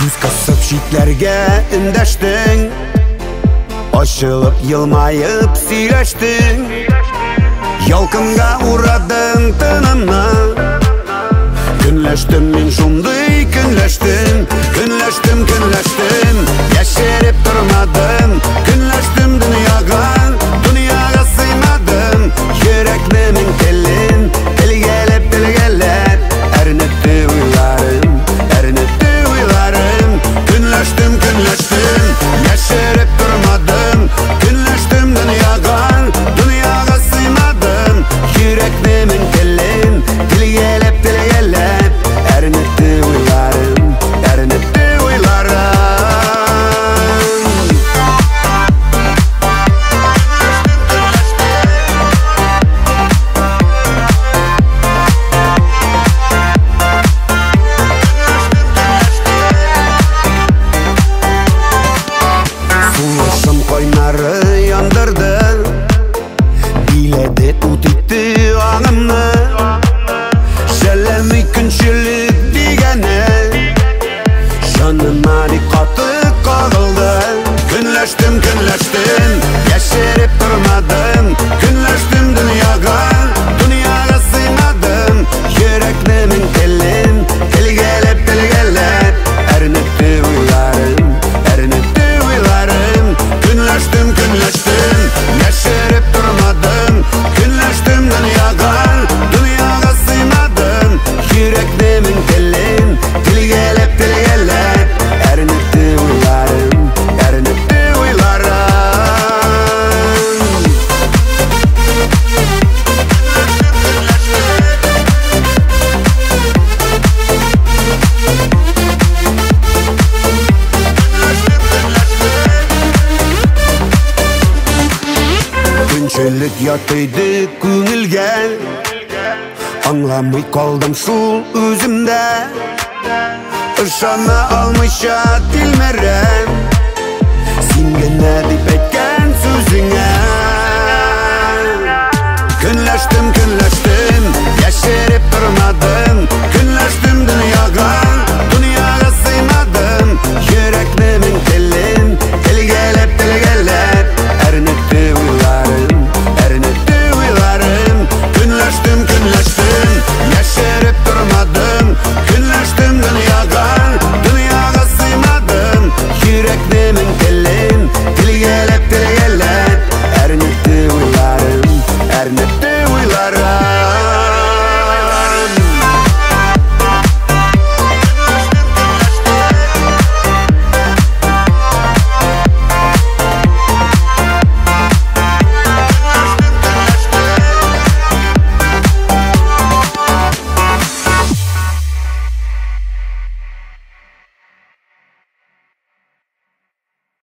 Күз кысып шитләргә эндәштең, ачылып елмаеп сөйләштең. Ялкынга урадың тынымны, көнләштем мин шундый, көнләштем. Яшереп тормадым, көнләштем дөньяга сыймадым. Йөрәкнең телен телгәләп әрнетте уйларым. Көнләштем, яшереп тормадым, көнләштем дөньяга сыймадым. Йөрәкнең телен телгәләп әрнетте уйларым. Сулышым койнары яндырды, биләде ут итте аңымны. Шәләми күнчелек дигәне җаныма бик каты кагылды. Көнләштем, яшереп тормадым, көнләштем дөньяга сыймадым. Йөрәкнең телен телгәләп әрнетте уйларым. Көнләштем, яшереп тормадым, көнләштем дөньяга сыймадым. Йөрәкнең телен телгәләп әрнетте уйларым. Күнчелек ятыйды күңелгә, аңламый калдым шул үземдә. Ышана алмыйча тилмерәм син генә дип әйткән сүзеңә. Көнләштем, яшереп тормадым, көнләштем дөньяга